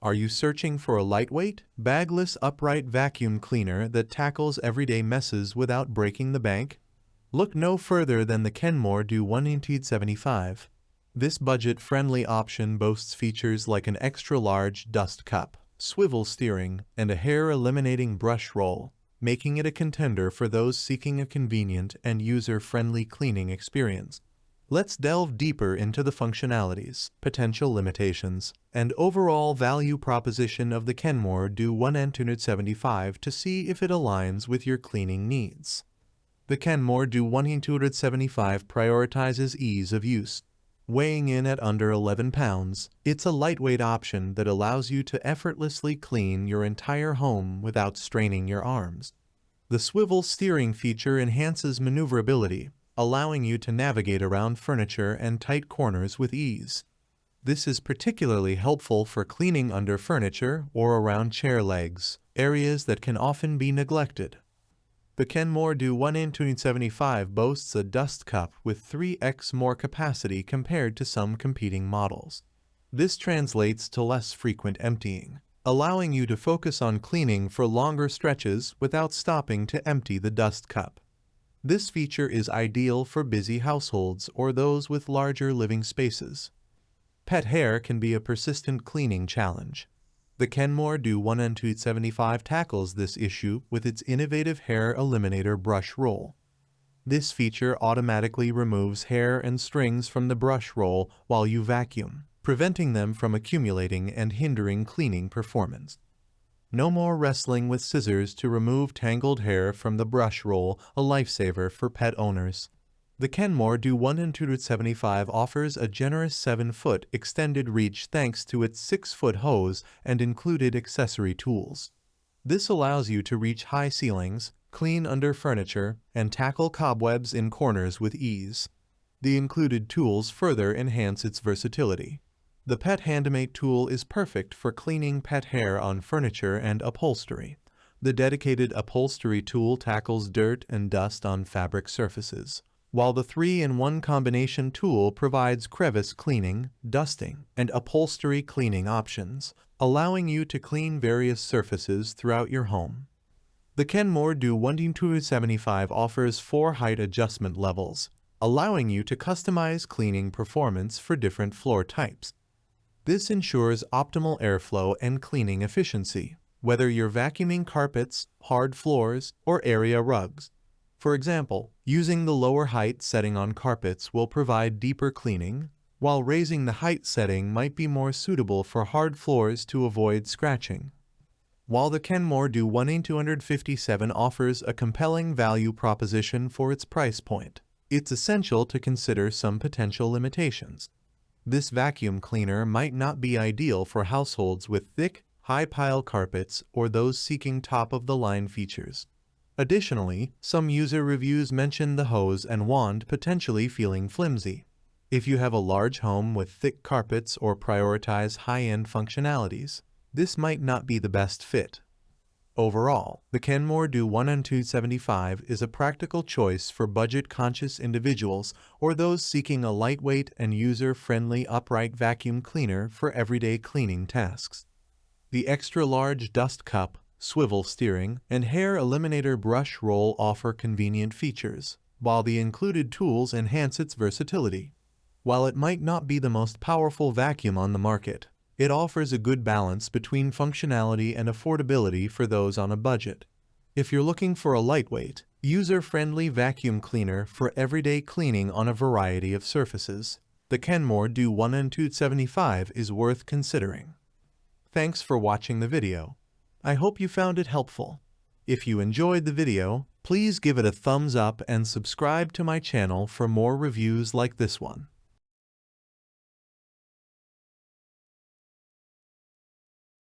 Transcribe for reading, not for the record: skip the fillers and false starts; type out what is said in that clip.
Are you searching for a lightweight, bagless upright vacuum cleaner that tackles everyday messes without breaking the bank? Look no further than the Kenmore DU1275. This budget-friendly option boasts features like an extra-large dust cup, swivel steering, and a hair-eliminating brush roll, making it a contender for those seeking a convenient and user-friendly cleaning experience. Let's delve deeper into the functionalities, potential limitations, and overall value proposition of the Kenmore DU1275 to see if it aligns with your cleaning needs. The Kenmore DU1275 prioritizes ease of use. Weighing in at under 11 pounds, it's a lightweight option that allows you to effortlessly clean your entire home without straining your arms. The swivel steering feature enhances maneuverability, allowing you to navigate around furniture and tight corners with ease. This is particularly helpful for cleaning under furniture or around chair legs, areas that can often be neglected. The Kenmore DU1275 boasts a dust cup with 3x more capacity compared to some competing models. This translates to less frequent emptying, allowing you to focus on cleaning for longer stretches without stopping to empty the dust cup. This feature is ideal for busy households or those with larger living spaces. Pet hair can be a persistent cleaning challenge. The Kenmore DU1275 tackles this issue with its innovative Hair Eliminator Brush Roll. This feature automatically removes hair and strings from the brush roll while you vacuum, preventing them from accumulating and hindering cleaning performance. No more wrestling with scissors to remove tangled hair from the brush roll, a lifesaver for pet owners. The Kenmore DU1275 offers a generous 7-foot extended reach thanks to its 6-foot hose and included accessory tools. This allows you to reach high ceilings, clean under furniture, and tackle cobwebs in corners with ease. The included tools further enhance its versatility. The Pet Handmate tool is perfect for cleaning pet hair on furniture and upholstery. The dedicated upholstery tool tackles dirt and dust on fabric surfaces, while the 3-in-1 combination tool provides crevice cleaning, dusting, and upholstery cleaning options, allowing you to clean various surfaces throughout your home. The Kenmore DU1275 offers 4 height adjustment levels, allowing you to customize cleaning performance for different floor types. This ensures optimal airflow and cleaning efficiency, whether you're vacuuming carpets, hard floors, or area rugs. For example, using the lower height setting on carpets will provide deeper cleaning, while raising the height setting might be more suitable for hard floors to avoid scratching. While the Kenmore DU1257 offers a compelling value proposition for its price point, it's essential to consider some potential limitations. This vacuum cleaner might not be ideal for households with thick, high-pile carpets or those seeking top-of-the-line features. Additionally, some user reviews mention the hose and wand potentially feeling flimsy. If you have a large home with thick carpets or prioritize high-end functionalities, this might not be the best fit. Overall, the Kenmore DU1275 is a practical choice for budget-conscious individuals or those seeking a lightweight and user-friendly upright vacuum cleaner for everyday cleaning tasks. The extra-large dust cup, swivel steering, and hair eliminator brush roll offer convenient features, while the included tools enhance its versatility. While it might not be the most powerful vacuum on the market, it offers a good balance between functionality and affordability for those on a budget. If you're looking for a lightweight, user-friendly vacuum cleaner for everyday cleaning on a variety of surfaces, the Kenmore DU1275 is worth considering. Thanks for watching the video. I hope you found it helpful. If you enjoyed the video, please give it a thumbs up and subscribe to my channel for more reviews like this one.